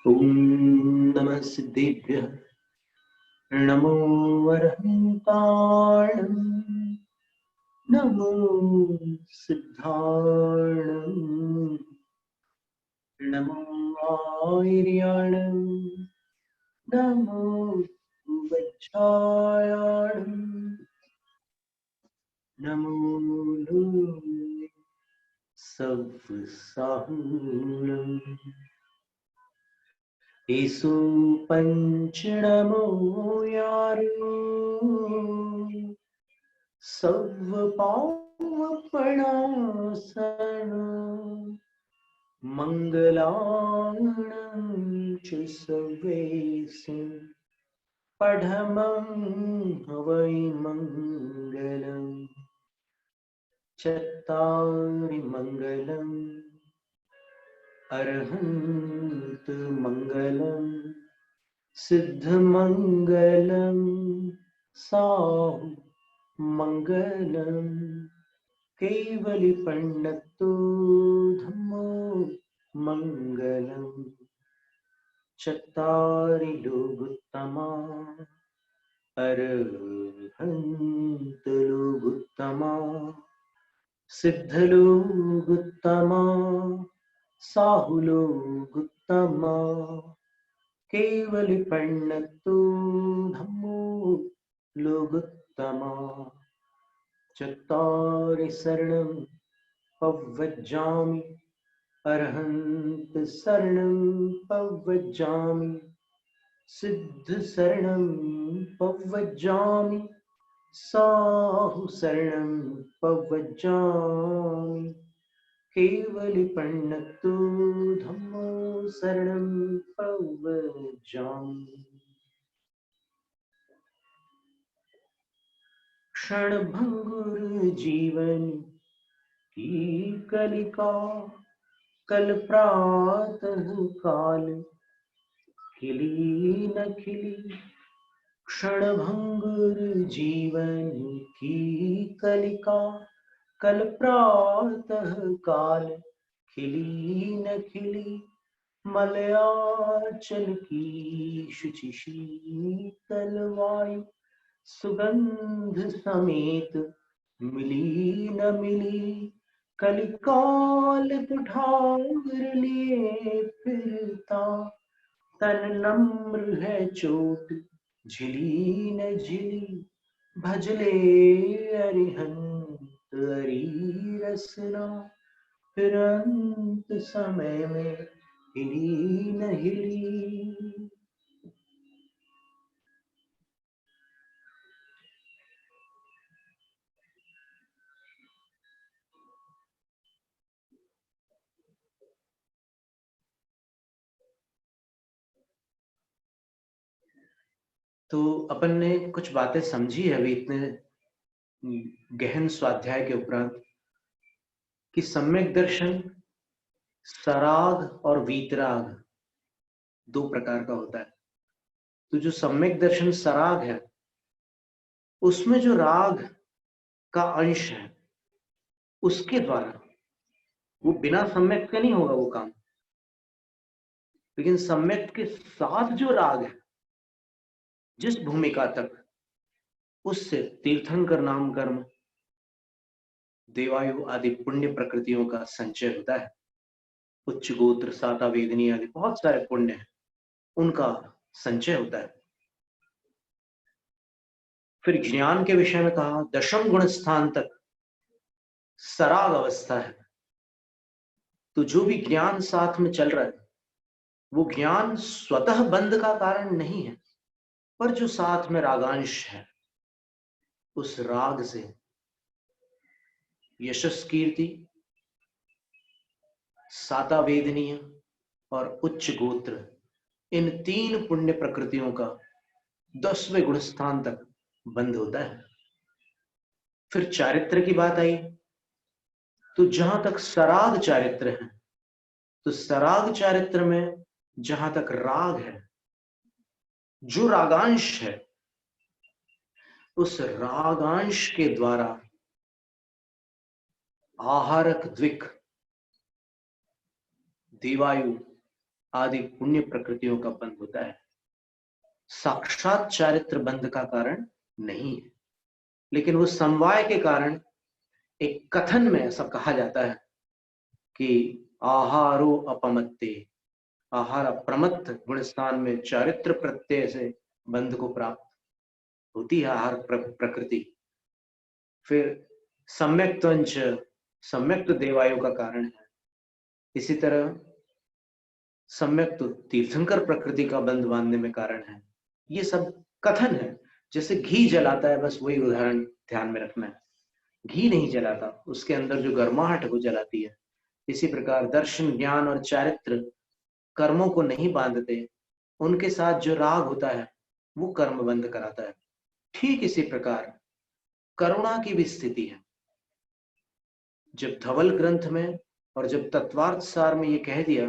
ओम नमः सिद्धेभ्यः नमो अरहन्ताणं नमो सिद्धाणं नमो आर्याणं नमो वज्रायाणं नमो लोके सव्साहुणम् एसु पंचनमो यारो सव्पावपणासनो मंगलाणं च सर्वेषु पठमं हवै मंगलम् चत्तारि मंगलम् अरहंत मंगलम् सिद्धमंगलम् साहु मंगलम् केवलिपण्डतो धम्मो मंगलम् चत्तारि लोगोत्तमा अरहंत लोगोत्तमा सिद्धलोगोत्तमा साहुलोगोत्तमा केवलिपण्डतो धम्मो लोगोत्तमा चत्तारि शरणं पव्वज्जामि अरहन्त शरणं पव्वज्जामि सिद्ध शरणं पव्वज्जामि साहु शरणं पव्वज्जामि केवलिपण्डतो धम्मो शरणं पव्वज्जामि क्षणभंगुर जीवन की कलिका कल प्रातः काल खिली न खिली क्षणभंगुर जीवन की कलिका कल प्रातः काल खिली न खिली मलयाचल की शुचि शीतल वायु सुगंध समेत मिली न मिली कलिकाल कुठार लिए फिरता तन नम्र है चोट झिली न झिली भजले अरिहंत अरी रसना फिर अंत समय में हिली न हिली। तो अपन ने कुछ बातें समझी है अभी इतने गहन स्वाध्याय के उपरांत कि सम्यक दर्शन सराग और वीतराग दो प्रकार का होता है। तो जो सम्यक दर्शन सराग है उसमें जो राग का अंश है उसके द्वारा, वो बिना सम्यक के नहीं होगा वो काम, लेकिन सम्यक के साथ जो राग है जिस भूमिका तक, उससे तीर्थंकर नाम कर्म देवायु आदि पुण्य प्रकृतियों का संचय होता है। उच्च गोत्र साता वेदनी आदि बहुत सारे पुण्य हैं, उनका संचय होता है। फिर ज्ञान के विषय में कहा दशम गुण स्थान तक सराग अवस्था है। तो जो भी ज्ञान साथ में चल रहा है वो ज्ञान स्वतः बंध का कारण नहीं है, पर जो साथ में रागांश है, उस राग से यशस कीर्ति, साता वेदनीय और उच्च गोत्र, इन 3 पुण्य प्रकृतियों का 10वें गुण स्थान तक बंध होता है। फिर चारित्र की बात आई, तो जहां तक सराग चारित्र है, तो सराग चारित्र में जहां तक राग है, जो रागांश है, उस रागांश के द्वारा आहारक द्विक, देवायु आदि पुण्य प्रकृतियों का बंध होता है। साक्षात चारित्र बंध का कारण नहीं है, लेकिन वो समवाय के कारण एक कथन में ऐसा कहा जाता है कि आहारो अपमत्ते, आहार प्रमत्त गुण स्थान में चारित्र प्रत्यय से बंध को प्राप्त होती है आहार प्रकृति। फिर सम्यक त्वंच, सम्यक तो देवायु का कारण है, इसी तरह सम्यक तो तीर्थंकर प्रकृति का बंध बांधने में कारण है। ये सब कथन है, जैसे घी जलाता है, बस वही उदाहरण ध्यान में रखना है। घी नहीं जलाता, उसके अंदर जो गर्माहट है वो जलाती है। इसी प्रकार दर्शन, ज्ञान और चारित्र कर्मों को नहीं बांधते, उनके साथ जो राग होता है वो कर्म बंद कराता है। ठीक इसी प्रकार करुणा की भी स्थिति है। जब धवल ग्रंथ में और जब तत्वार्थ सार में ये कह दिया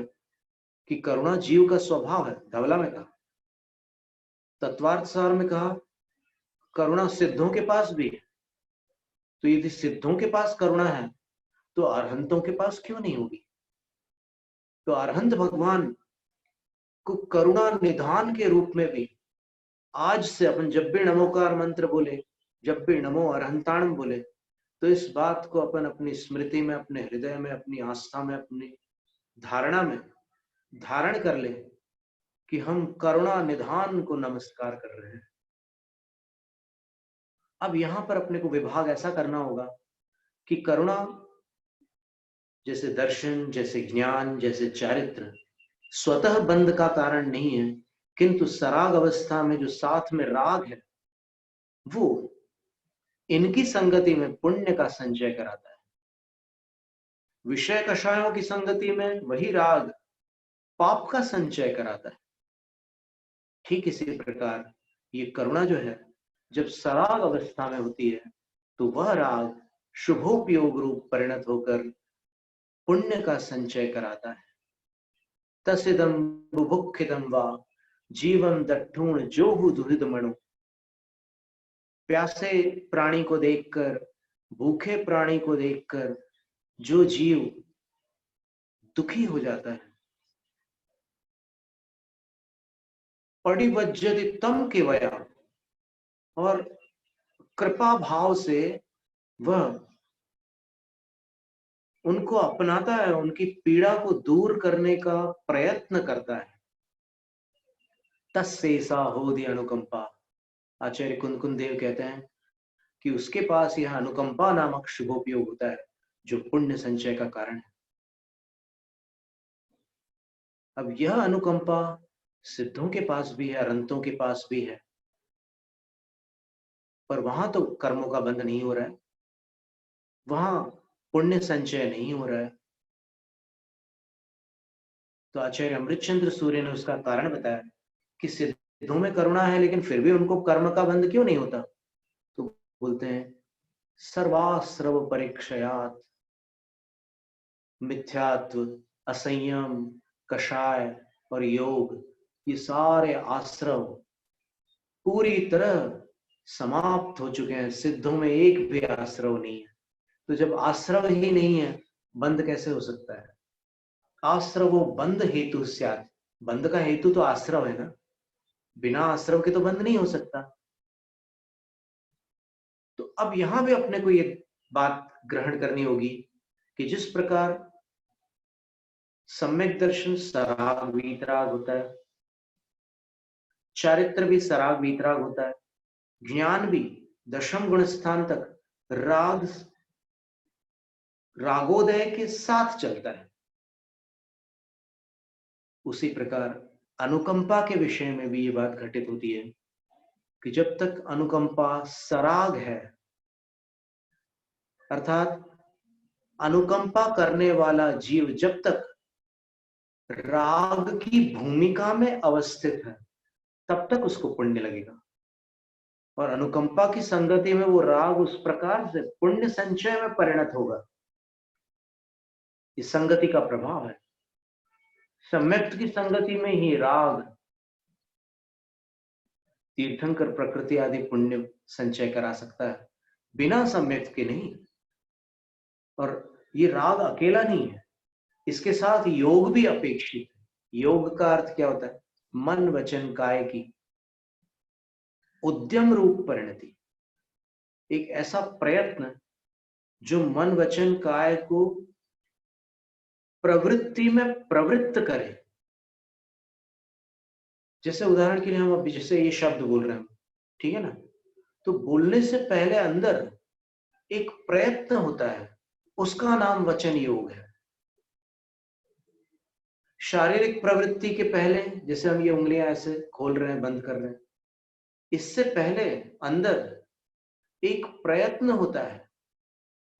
कि करुणा जीव का स्वभाव है, धवला में कहा, तत्वार्थ सार में कहा करुणा सिद्धों के पास भी है। तो यदि सिद्धों के पास करुणा है तो अरहंतों के पास क्यों नहीं होगी? तो अरहंत भगवान को करुणा निधान के रूप में भी आज से अपन जब भी नमोकार मंत्र बोले, जब भी नमो अरहंताणम बोले, तो इस बात को अपन अपनी स्मृति में, अपने हृदय में, अपनी आस्था में, अपनी धारणा में धारण कर ले कि हम करुणा निधान को नमस्कार कर रहे हैं। अब यहां पर अपने को विभाग ऐसा करना होगा कि करुणा जैसे दर्शन, जैसे ज्ञान, जैसे चारित्र स्वतः बंध का कारण नहीं है, किंतु सराग अवस्था में जो साथ में राग है वो इनकी संगति में पुण्य का संचय कराता है। विषय कषायों की संगति में वही राग पाप का संचय कराता है। ठीक इसी प्रकार ये करुणा जो है, जब सराग अवस्था में होती है तो वह राग शुभोपयोग रूप परिणत होकर पुण्य का संचय कराता है। तसिदम बुभुक्षितम वा जीवम दट्ठूण जोहु दुहिद मणु। प्यासे प्राणी को देखकर, भूखे प्राणी को देखकर जो जीव दुखी हो जाता है, पडिवज्जति तम केवया, और कृपा भाव से वह उनको अपनाता है, उनकी पीड़ा को दूर करने का प्रयत्न करता है। तस्सेसा होदि अनुकंपा। आचार्य कुंदकुंद देव कहते हैं कि उसके पास यह अनुकंपा नामक शुभोपयोग होता है जो पुण्य संचय का कारण है। अब यह अनुकंपा सिद्धों के पास भी है, अरहंतों के पास भी है, पर वहां तो कर्मों का बंध नहीं हो रहा है, वहां पुण्य संचय नहीं हो रहा है। तो आचार्य अमृतचंद्र सूर्य ने उसका कारण बताया कि सिद्धों में करुणा है, लेकिन फिर भी उनको कर्म का बंध क्यों नहीं होता? तो बोलते हैं सर्वाश्रव परीक्षयात, मिथ्यात्व, असंयम, कषाय और योग, ये सारे आश्रव पूरी तरह समाप्त हो चुके हैं। सिद्धों में एक भी आश्रव नहीं है। तो जब आश्रव ही नहीं है, बंध कैसे हो सकता है? आश्रवो बंध हेतु स्यात्। बंध का हेतु तो आश्रव है ना, बिना आश्रव के तो बंध नहीं हो सकता। तो अब यहां भी अपने को ये बात ग्रहण करनी होगी कि जिस प्रकार सम्यक दर्शन सराग वीतराग होता है, चारित्र भी सराग वीतराग होता है, ज्ञान भी दशम गुण स्थान तक राग रागोदय के साथ चलता है, उसी प्रकार अनुकंपा के विषय में भी ये बात घटित होती है कि जब तक अनुकंपा सराग है, अर्थात अनुकंपा करने वाला जीव जब तक राग की भूमिका में अवस्थित है तब तक उसको पुण्य लगेगा, और अनुकंपा की संगति में वो राग उस प्रकार से पुण्य संचय में परिणत होगा। इस संगति का प्रभाव है। सम्यक्त की संगति में ही राग तीर्थंकर प्रकृति आदि पुण्य संचय करा सकता है, बिना सम्यक्त के नहीं। और ये राग अकेला नहीं है, इसके साथ योग भी अपेक्षित है। योग का अर्थ क्या होता है? मन वचन काय की उद्यम रूप परिणति, एक ऐसा प्रयत्न जो मन वचन काय को प्रवृत्ति में प्रवृत्त करे। जैसे उदाहरण के लिए हम अभी जैसे ये शब्द बोल रहे हैं, ठीक है ना, तो बोलने से पहले अंदर एक प्रयत्न होता है, उसका नाम वचन योग है। शारीरिक प्रवृत्ति के पहले जैसे हम ये उंगलियां ऐसे खोल रहे हैं बंद कर रहे हैं, इससे पहले अंदर एक प्रयत्न होता है,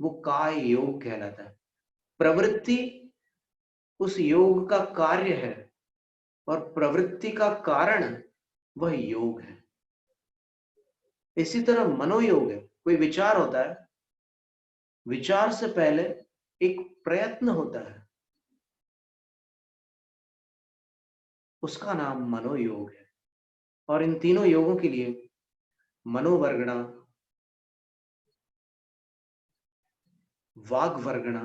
वो काय योग कहलाता है। प्रवृत्ति उस योग का कार्य है और प्रवृत्ति का कारण वह योग है। इसी तरह मनोयोग है, कोई विचार होता है, विचार से पहले एक प्रयत्न होता है, उसका नाम मनोयोग है। और इन तीनों योगों के लिए मनोवर्गणा, वाग वर्गणा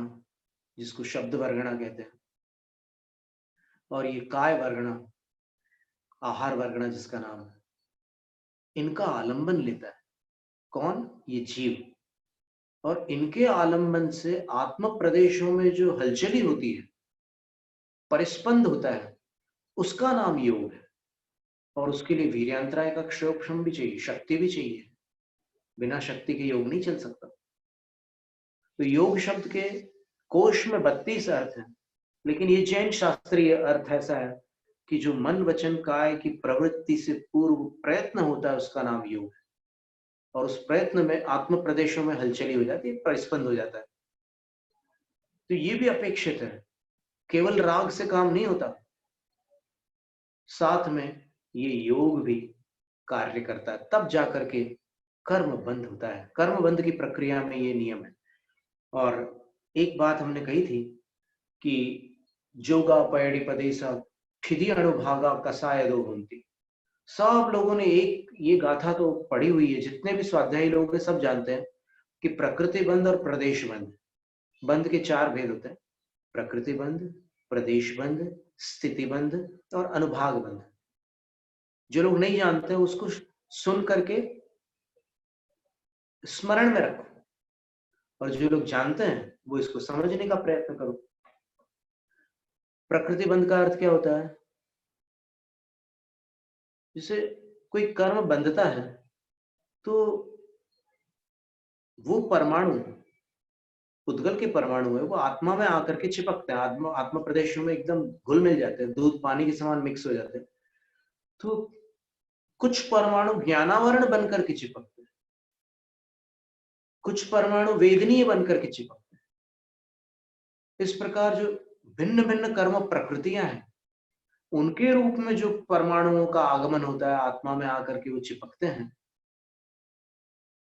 जिसको शब्द वर्गणा कहते हैं, और ये काय वर्गणा, आहार वर्गणा जिसका नाम है, इनका आलंबन लेता है। कौन? ये जीव। और इनके आलंबन से आत्म प्रदेशों में जो हलचली होती है, परिस्पंद होता है, उसका नाम योग है। और उसके लिए वीर्यांतराय का क्षोक्षम भी चाहिए, शक्ति भी चाहिए। बिना शक्ति के योग नहीं चल सकता। तो योग शब्द के कोश में 32 अर्थ है, लेकिन ये जैन शास्त्रीय अर्थ ऐसा है कि जो मन वचन काय की प्रवृत्ति से पूर्व प्रयत्न होता है, उसका नाम योग है। और उस प्रयत्न में आत्म प्रदेशों में हलचली हो जाती है, परिस्पंद हो जाता है। तो ये भी अपेक्षित है, केवल राग से काम नहीं होता, साथ में ये योग भी कार्य करता है, तब जाकर के कर्म बंध होता है। कर्म बंध की प्रक्रिया में ये नियम है। और एक बात हमने कही थी कि जोगा पैडी पदेसा ठिदी अणुभागा कसाय दो होती। सब लोगों ने एक ये गाथा तो पढ़ी हुई है, जितने भी स्वाध्यायी लोग हैं सब जानते हैं कि प्रकृति बंध और प्रदेश बंध, बंध के 4 भेद होते हैं: प्रकृति बंध, प्रदेश बंध, स्थिति बंध और अनुभाग बंध। जो लोग नहीं जानते हैं उसको सुन करके स्मरण में रखो, और जो लोग जानते हैं वो इसको समझने का प्रयत्न करो। प्रकृति बंध का अर्थ क्या होता है? जैसे कोई कर्म बंधता है तो वो परमाणु, उद्गल के परमाणु है, वो आत्मा में आकर के चिपकते हैं, आत्मा प्रदेशों में एकदम घुल मिल जाते हैं, दूध पानी के समान मिक्स हो जाते हैं। तो कुछ परमाणु ज्ञानावरण बनकर के चिपकते हैं, कुछ परमाणु वेदनीय बनकर के चिपकते हैं। इस प्रकार जो भिन्न भिन्न कर्म प्रकृतियां हैं, उनके रूप में जो परमाणुओं का आगमन होता है, आत्मा में आकर के वो चिपकते हैं,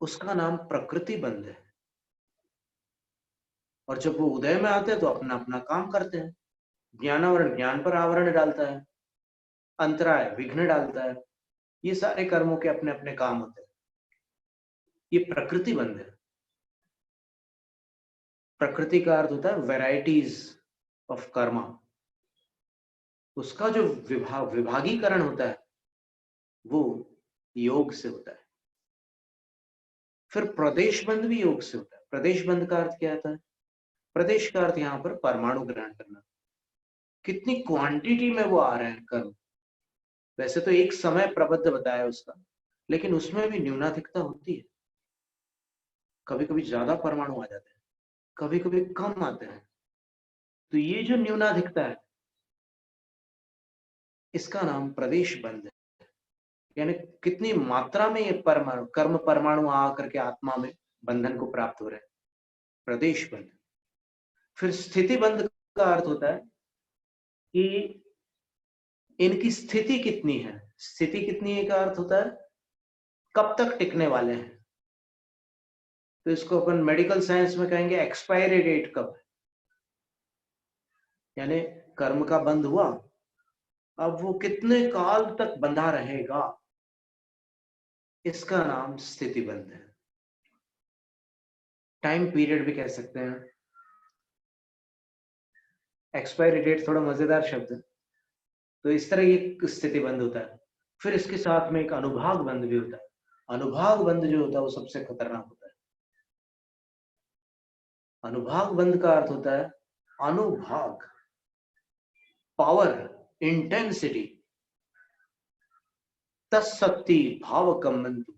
उसका नाम प्रकृति बंध है। और जब वो उदय में आते हैं तो अपना अपना काम करते हैं। ज्ञानावरण ज्ञान पर आवरण डालता है, अंतराय विघ्न डालता है। ये सारे कर्मों के अपने अपने काम होते हैं। ये प्रकृति बंध है। प्रकृति का अर्थ होता है वैरायटीज ऑफ कर्मा। उसका जो विभागीकरण होता है वो योग से होता है। फिर प्रदेश बंध भी योग से होता है। प्रदेश बंध का अर्थ क्या होता है? प्रदेश का अर्थ यहाँ पर परमाणु ग्रहण करना। कितनी क्वांटिटी में वो आ रहे हैं कर्म। वैसे तो एक समय प्रबद्ध बताया उसका, लेकिन उसमें भी न्यूनाधिकता होती है। कभी कभी ज्यादा परमाणु आ जाते हैं, कभी कभी कम आते हैं। तो ये जो न्यूनाधिकता है, इसका नाम प्रदेश बंध है। यानी कितनी मात्रा में ये कर्म परमाणु आकर के आत्मा में बंधन को प्राप्त हो रहे हैं। प्रदेश बंध। फिर स्थिति बंध का अर्थ होता है कि इनकी स्थिति कितनी है। स्थिति कितनी है का अर्थ होता है कब तक टिकने वाले हैं। तो इसको अपन मेडिकल साइंस में कहेंगे एक्सपायरी डेट कब है। यानी कर्म का बंध हुआ, अब वो कितने काल तक बंधा रहेगा, इसका नाम स्थिति बंध है। टाइम पीरियड भी कह सकते हैं। एक्सपायरी डेट थोड़ा मजेदार शब्द है। तो इस तरह ये स्थिति बंध होता है। फिर इसके साथ में एक अनुभाग बंध भी होता है। अनुभाग बंध जो होता है वो सबसे खतरनाक होता है। अनुभाग बंध का अर्थ होता है अनुभाग, पावर, इंटेंसिटी, तत्शक्ति भाव कम्बंतु,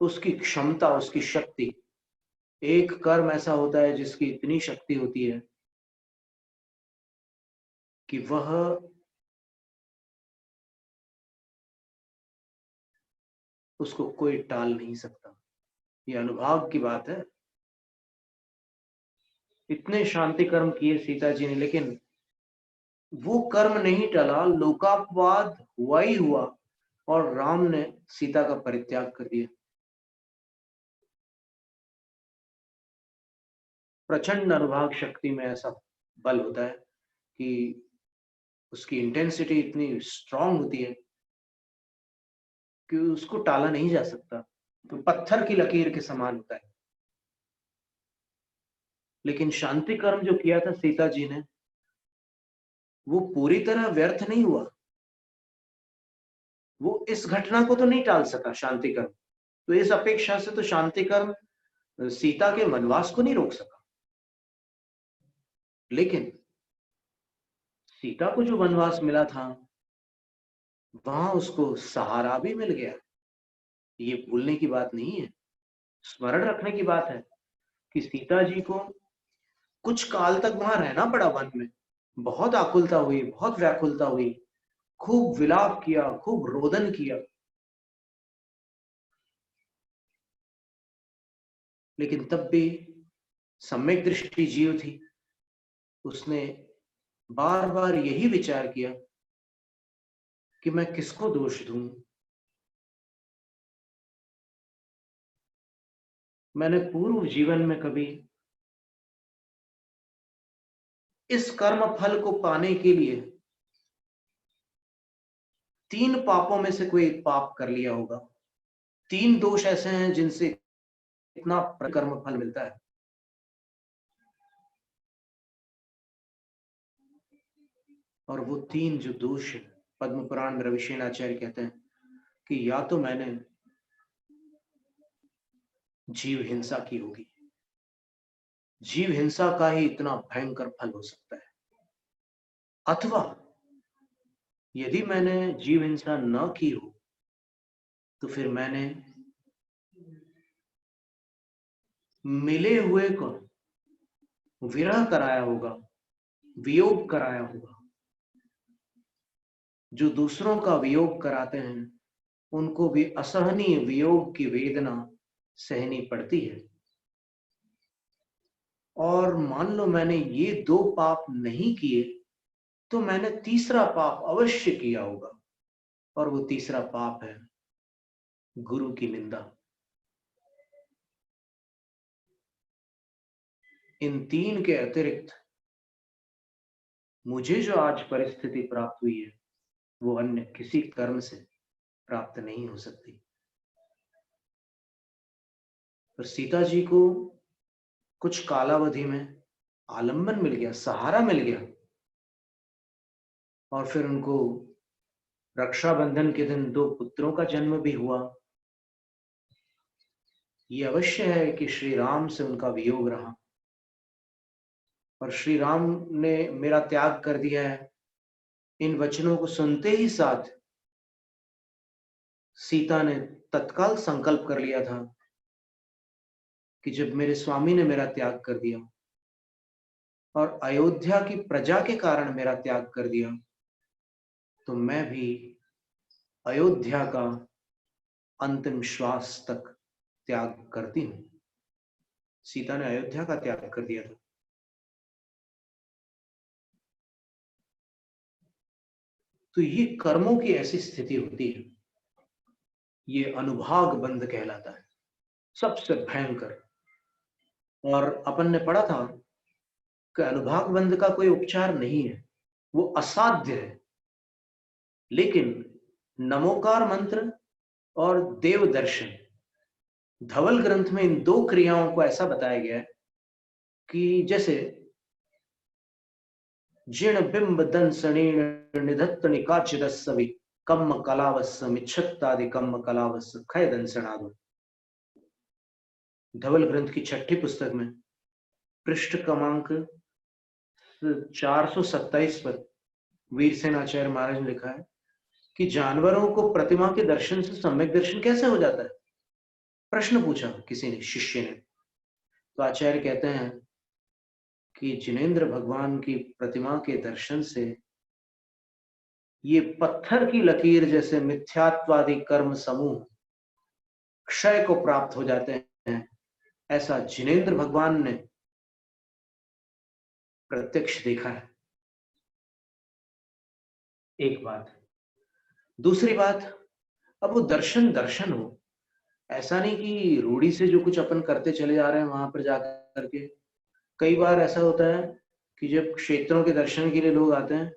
उसकी क्षमता, उसकी शक्ति। एक कर्म ऐसा होता है जिसकी इतनी शक्ति होती है कि वह उसको कोई टाल नहीं सकता। ये अनुभाग की बात है। इतने शांति कर्म किए सीता जी ने, लेकिन वो कर्म नहीं टला, लोकापवाद हुआ ही हुआ और राम ने सीता का परित्याग कर दिया। प्रचंड अनुभाग शक्ति में ऐसा बल होता है कि उसकी इंटेंसिटी इतनी स्ट्रांग होती है कि उसको टाला नहीं जा सकता। तो पत्थर की लकीर के समान होता है। लेकिन शांति कर्म जो किया था सीता जी ने, वो पूरी तरह व्यर्थ नहीं हुआ। वो इस घटना को तो नहीं टाल सका शांति कर्म। तो इस अपेक्षा से तो शांति कर्म सीता के वनवास को नहीं रोक सका। लेकिन सीता को जो वनवास मिला था वहां उसको सहारा भी मिल गया। ये भूलने की बात नहीं है, स्मरण रखने की बात है कि सीता जी को कुछ काल तक वहां रहना पड़ा वन में। बहुत आकुलता हुई, बहुत व्याकुलता हुई, खूब विलाप किया, खूब रोदन किया। लेकिन तब भी सम्यक दृष्टि जीव थी। उसने बार बार यही विचार किया कि मैं किसको दोष दूं। मैंने पूर्व जीवन में कभी इस कर्म फल को पाने के लिए 3 पापों में से कोई एक पाप कर लिया होगा। 3 दोष ऐसे हैं जिनसे इतना कर्म फल मिलता है। और वो 3 जो दोष है, पद्म पुराण में रविशेनाचार्य कहते हैं कि या तो मैंने जीव हिंसा की होगी, जीव हिंसा का ही इतना भयंकर फल हो सकता है, अथवा यदि मैंने जीव हिंसा न की हो तो फिर मैंने मिले हुए को विरह कराया होगा, वियोग कराया होगा। जो दूसरों का वियोग कराते हैं उनको भी असहनीय वियोग की वेदना सहनी पड़ती है। और मान लो मैंने ये 2 पाप नहीं किए तो मैंने तीसरा पाप अवश्य किया होगा, और वो तीसरा पाप है गुरु की निंदा। इन 3 के अतिरिक्त मुझे जो आज परिस्थिति प्राप्त हुई है वो अन्य किसी कर्म से प्राप्त नहीं हो सकती। पर सीता जी को कुछ कालावधि में आलंबन मिल गया, सहारा मिल गया, और फिर उनको रक्षाबंधन के दिन 2 पुत्रों का जन्म भी हुआ। ये अवश्य है कि श्री राम से उनका वियोग रहा, और श्री राम ने मेरा त्याग कर दिया है, इन वचनों को सुनते ही साथ सीता ने तत्काल संकल्प कर लिया था कि जब मेरे स्वामी ने मेरा त्याग कर दिया और अयोध्या की प्रजा के कारण मेरा त्याग कर दिया, तो मैं भी अयोध्या का अंतिम श्वास तक त्याग करती हूं। सीता ने अयोध्या का त्याग कर दिया था। तो ये कर्मों की ऐसी स्थिति होती है, ये अनुभाग बंध कहलाता है, सबसे भयंकर। और अपन ने पढ़ा था कि अनुभाग बंध का कोई उपचार नहीं है, वो असाध्य है। लेकिन नमोकार मंत्र और देव दर्शन, धवल ग्रंथ में इन दो क्रियाओं को ऐसा बताया गया है कि जैसे जिण बिंब दंसणीण निधत्त निकाचिदस्सवि कम्म कलावस्स मिच्छत्तादि कम्म कलावस्स खय दंसणादो। धवल ग्रंथ की छठी पुस्तक में पृष्ठ क्रमांक 427 पर वीरसेन आचार्य महाराज ने लिखा है कि जानवरों को प्रतिमा के दर्शन से सम्यक दर्शन कैसे हो जाता है। प्रश्न पूछा किसी ने, शिष्य ने। तो आचार्य कहते हैं कि जिनेंद्र भगवान की प्रतिमा के दर्शन से ये पत्थर की लकीर जैसे मिथ्यात्वादी कर्म समूह क्षय को प्राप्त हो जाते हैं, ऐसा जिनेंद्र भगवान ने प्रत्यक्ष देखा है। एक बात। दूसरी बात, अब वो दर्शन दर्शन हो, ऐसा नहीं कि रूढ़ी से जो कुछ अपन करते चले जा रहे हैं वहां पर जाकर के। कई बार ऐसा होता है कि जब क्षेत्रों के दर्शन के लिए लोग आते हैं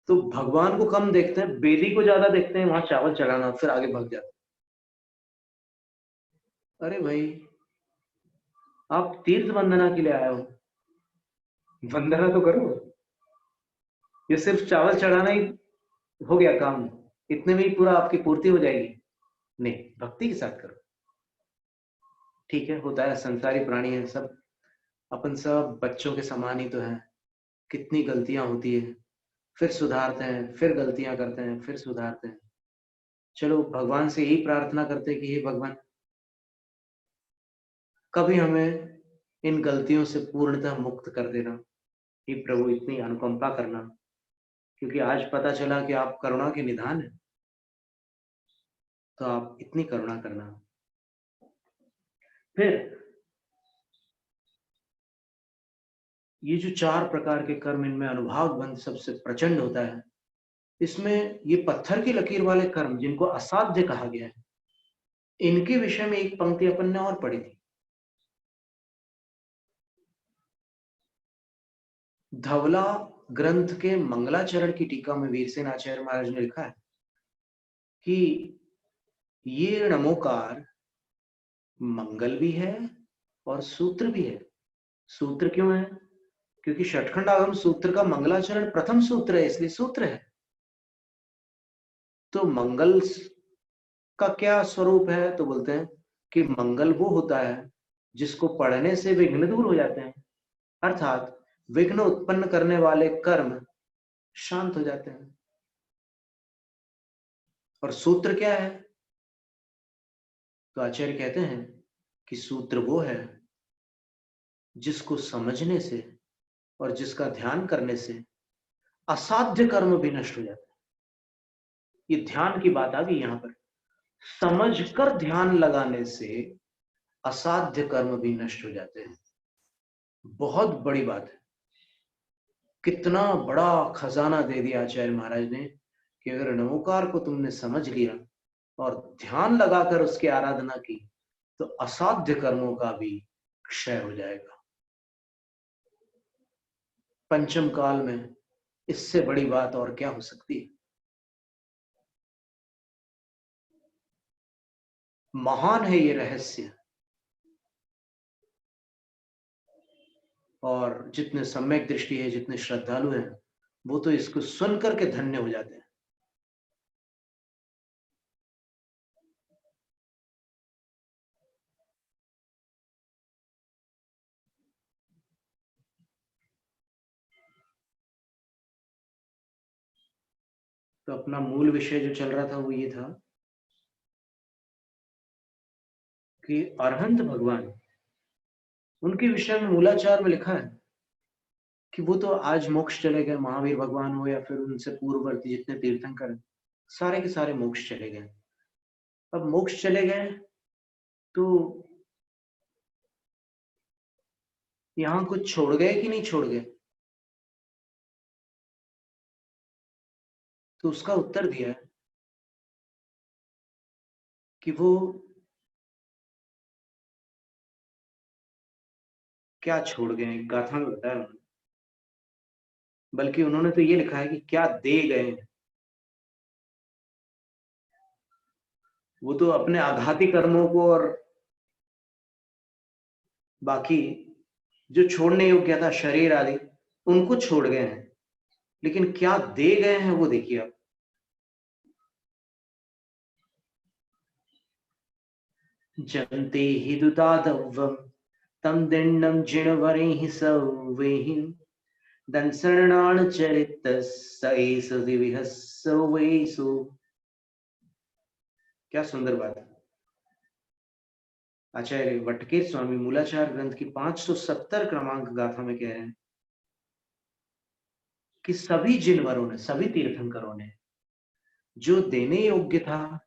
तो भगवान को कम देखते हैं, बेदी को ज्यादा देखते हैं, वहां चावल चढ़ाना, फिर आगे भाग जाते हैं। अरे भाई, आप तीर्थ वंदना के लिए आए हो, वंदना तो करो। ये सिर्फ चावल चढ़ाना ही हो गया काम, इतने में ही पूरा आपकी पूर्ति हो जाएगी? नहीं, भक्ति के साथ करो। ठीक है, होता है, संसारी प्राणी है सब, अपन सब बच्चों के समान ही तो हैं। कितनी गलतियां होती है, फिर सुधारते हैं, फिर गलतियां करते हैं, फिर सुधारते हैं। चलो भगवान से यही प्रार्थना करते हैं कि हे भगवान, कभी हमें इन गलतियों से पूर्णतः मुक्त कर देना। हे प्रभु, इतनी अनुकंपा करना, क्योंकि आज पता चला कि आप करुणा के निधान हैं, तो आप इतनी करुणा करना। फिर ये जो चार प्रकार के कर्म, इनमें अनुभाग बंध सबसे प्रचंड होता है। इसमें ये पत्थर की लकीर वाले कर्म जिनको असाध्य कहा गया है, इनके विषय में एक पंक्ति अपन ने और पढ़ी थी। धवला ग्रंथ के मंगलाचरण की टीका में वीरसेन आचार्य महाराज ने लिखा है कि ये नमोकार मंगल भी है और सूत्र भी है। सूत्र क्यों है? क्योंकि षटखंड आगम सूत्र का मंगलाचरण प्रथम सूत्र है, इसलिए सूत्र है। तो मंगल का क्या स्वरूप है? तो बोलते हैं कि मंगल वो होता है जिसको पढ़ने से विघ्न दूर हो जाते हैं, अर्थात विघ्न उत्पन्न करने वाले कर्म शांत हो जाते हैं। और सूत्र क्या है? तो आचार्य कहते हैं कि सूत्र वो है जिसको समझने से और जिसका ध्यान करने से असाध्य कर्म भी नष्ट हो जाते हैं। ये ध्यान की बात आ गई यहां पर। समझकर ध्यान लगाने से असाध्य कर्म भी नष्ट हो जाते हैं। बहुत बड़ी बात है। कितना बड़ा खजाना दे दिया आचार्य महाराज ने कि अगर नमोकार को तुमने समझ लिया और ध्यान लगाकर उसकी आराधना की तो असाध्य कर्मों का भी क्षय हो जाएगा। पंचम काल में इससे बड़ी बात और क्या हो सकती है? महान है ये रहस्य। और जितने सम्यक दृष्टि है, जितने श्रद्धालु हैं, वो तो इसको सुन करके धन्य हो जाते हैं। तो अपना मूल विषय जो चल रहा था वो ये था कि अरहंत भगवान, उनके विषय में मूलाचार में लिखा है कि वो तो आज मोक्ष चले गए। महावीर भगवान हो या फिर उनसे पूर्ववर्ती जितने तीर्थंकर, सारे के सारे मोक्ष चले गए। अब मोक्ष चले गए तो यहां कुछ छोड़ गए कि नहीं छोड़ गए? तो उसका उत्तर दिया है कि वो क्या छोड़ गए, गाथा में बताया उन्होंने। बल्कि उन्होंने तो ये लिखा है कि क्या दे गए। वो तो अपने आघाती कर्मों को और बाकी जो छोड़ने योग्य था शरीर आदि उनको छोड़ गए हैं, लेकिन क्या दे गए हैं वो देखिए आप। जन्ते हि दुदादव्वम तम दिण्डम जिणवरेहि सवेहि दंसरणान चरितस्सैष दिविहस्सवेषु। क्या सुंदर बात है। आचार्य वटके स्वामी मूलाचार ग्रंथ की 570 क्रमांक गाथा में कह रहे हैं कि सभी जिनवरों ने, सभी तीर्थंकरों ने जो देने योग्य था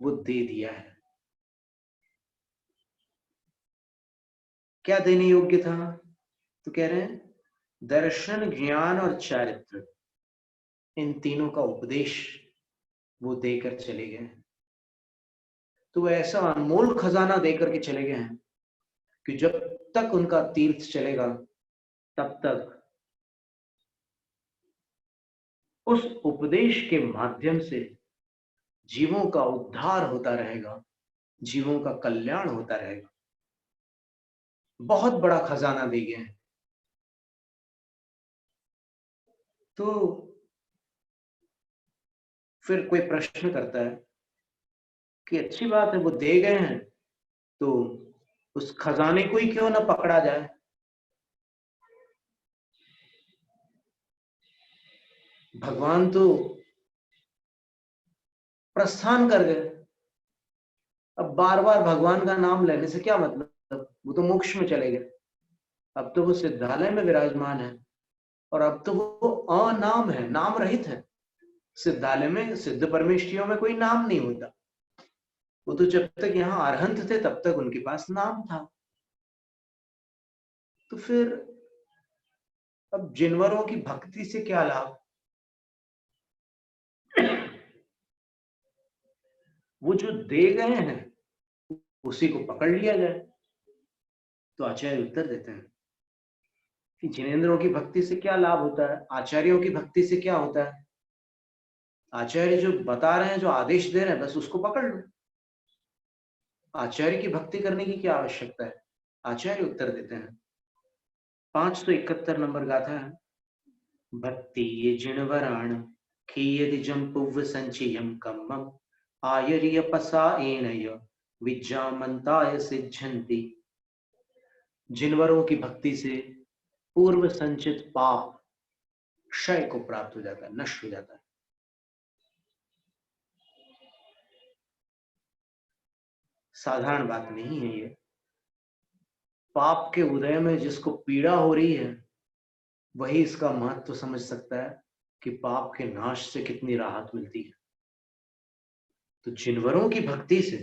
वो दे दिया है। क्या देने योग्य था? तो कह रहे हैं दर्शन, ज्ञान और चारित्र, इन तीनों का उपदेश वो देकर चले गए। तो वो ऐसा अनमोल खजाना देकर के चले गए हैं कि जब तक उनका तीर्थ चलेगा तब तक उस उपदेश के माध्यम से जीवों का उद्धार होता रहेगा, जीवों का कल्याण होता रहेगा। बहुत बड़ा खजाना दे गए हैं। तो फिर कोई प्रश्न करता है कि अच्छी बात है वो दे गए हैं, तो उस खजाने को ही क्यों ना पकड़ा जाए। भगवान तो प्रस्थान कर गए, अब बार बार भगवान का नाम लेने से क्या मतलब, वो तो मोक्ष में चले गए। अब तो वो सिद्धालय में विराजमान है और अब तो वो अनाम है, नाम रहित है। सिद्धालय में सिद्ध परमेष्ठियों में कोई नाम नहीं होता। वो तो जब तक यहाँ अरहंत थे तब तक उनके पास नाम था। तो फिर अब जिनवरों की भक्ति से क्या लाभ? वो जो दे गए हैं उसी को पकड़ लिया जाए। तो आचार्य उत्तर देते हैं कि जिनेंद्रों की भक्ति से क्या लाभ होता है, आचार्यों की भक्ति से क्या होता है। आचार्य जो बता रहे हैं, जो आदेश दे रहे हैं, बस उसको पकड़ लो। आचार्य की भक्ति करने की क्या आवश्यकता है? आचार्य उत्तर देते हैं। 571 नंबर गाथा है। भक्ति ये जिणवराण खीयति जंपुव संचयम कम्मम आयर्य पसा एनय विज्जामंताय सिद्धंति। जिनवरों की भक्ति से पूर्व संचित पाप क्षय को प्राप्त हो जाता है, नष्ट हो जाता है। साधारण बात नहीं है ये। पाप के उदय में जिसको पीड़ा हो रही है वही इसका महत्व समझ सकता है कि पाप के नाश से कितनी राहत मिलती है। तो जिनवरों की भक्ति से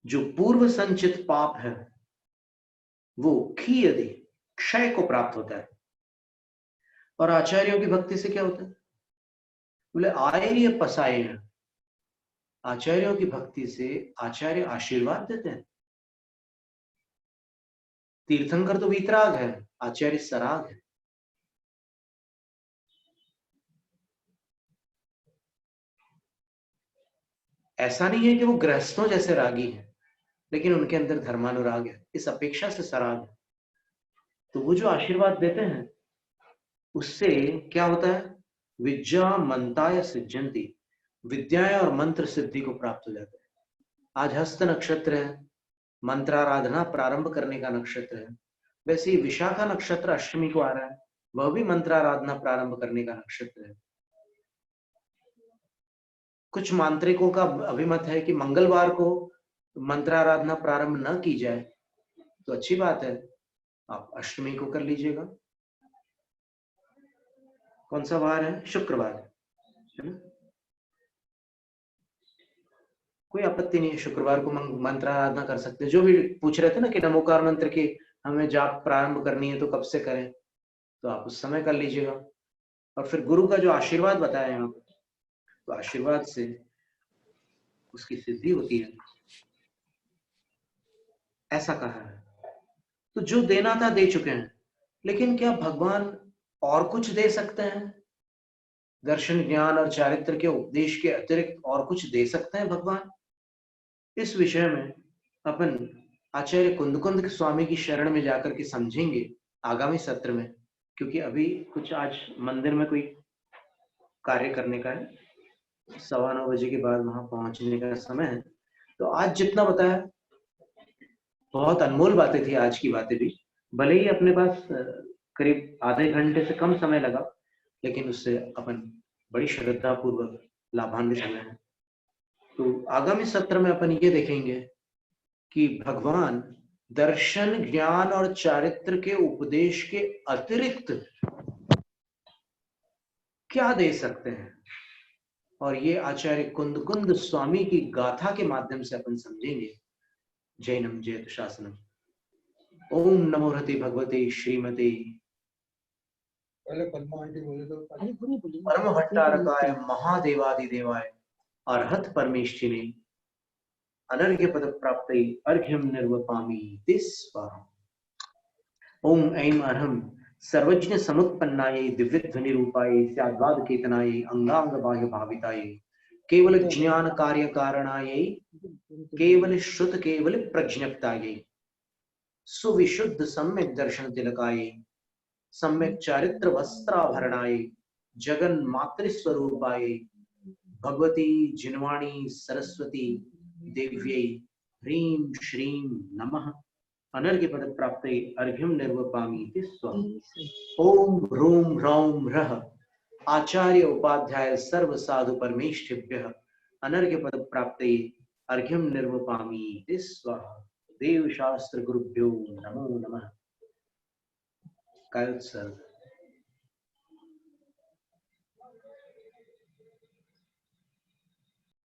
जो पूर्व संचित पाप है वो खीयति, क्षय को प्राप्त होता है। और आचार्यों की भक्ति से क्या होता है? बोले आयर्य पसायन। आचार्यों की भक्ति से आचार्य आशीर्वाद देते हैं। तीर्थंकर तो वीतराग है, आचार्य सराग है। ऐसा नहीं है कि वो गृहस्थों जैसे रागी हैं, लेकिन उनके अंदर धर्मानुराग है, इस अपेक्षा से सराग है। तो वो जो आशीर्वाद देते हैं उससे क्या होता है? विद्या मंताय सिद्धंति, विद्याएं और मंत्र सिद्धि को प्राप्त हो जाते हैं। आज हस्त नक्षत्र है, मंत्राराधना प्रारंभ करने का नक्षत्र है। वैसे ही विशाखा नक्षत्र अष्टमी को आ रहा है, वह भी मंत्राराधना प्रारंभ करने का नक्षत्र है। कुछ मांत्रिकों का अभिमत है कि मंगलवार को मंत्राराधना प्रारंभ न की जाए, तो अच्छी बात है, आप अष्टमी को कर लीजिएगा। कौन सा वार है? शुक्रवार है ना? कोई आपत्ति नहीं है, शुक्रवार को मंत्र आराधना कर सकते हैं। जो भी पूछ रहे थे ना कि नमोकार मंत्र की हमें जाप प्रारंभ करनी है तो कब से करें, तो आप उस समय कर लीजिएगा। और फिर गुरु का जो आशीर्वाद बताया यहाँ पर, तो आशीर्वाद से उसकी सिद्धि होती है, ऐसा कहा है। तो जो देना था दे चुके हैं, लेकिन क्या भगवान और कुछ दे सकते हैं? दर्शन, ज्ञान और चारित्र के उपदेश के अतिरिक्त और कुछ दे सकते हैं भगवान? इस विषय में अपन आचार्य कुंदकुंद स्वामी की शरण में जाकर के समझेंगे आगामी सत्र में, क्योंकि अभी कुछ आज मंदिर में कोई कार्य करने का है, 9:15 बजे के बाद वहां पहुंचने का समय है। तो आज जितना बताया, बहुत अनमोल बातें थी आज की बातें भी, भले ही अपने पास करीब आधे घंटे से कम समय लगा, लेकिन उससे अपन बड़ी श्रद्धा पूर्वक लाभान्वित हुए हैं। तो आगामी सत्र में अपन ये देखेंगे कि भगवान दर्शन, ज्ञान और चारित्र के उपदेश के अतिरिक्त क्या दे सकते हैं, और ये आचार्य कुंदकुंद स्वामी की गाथा के माध्यम से अपन समझेंगे। जैनम जयतु शासनम। ओम नमो हृति भगवते श्रीमते परमहट्टारकाय महादेवादिदेवाय अर्हत परमेष्ठिने अनर्घ्य पद प्राप्ति अर्घ्यम निर्वपामि तिस्वाहा। ओम ऐं अर्हं सर्वज्ञ समुत्पन्नायै दिव्यध्वनि रूपायै स्याद्वाद केतनायै अंगांग बाह्य भावितायै केवल ज्ञान कार्य कारणायै केवल श्रुत केवल प्रज्ञप्तायै सुविशुद्ध सम्यक दर्शन तिलकायै सम्यक चारित्र वस्त्राभरणायै जगन मातृ स्वरूपायै भगवती जिनवाणी सरस्वती देव्यै ह्रीं श्रीं नमः अनर्घ्य पद प्राप्ते अर्घ्यम निर्वपामि स्वाहा। ओम ह्रूम ह्रौम ह्रः आचार्य उपाध्याय सर्व साधु परमेष्ठिभ्यः अनर्घ्य पद प्राप्ते अर्घ्यम निर्वपामि स्वाहा। देव शास्त्र गुरुभ्यो नमो नमः। कायोत्सर्ग।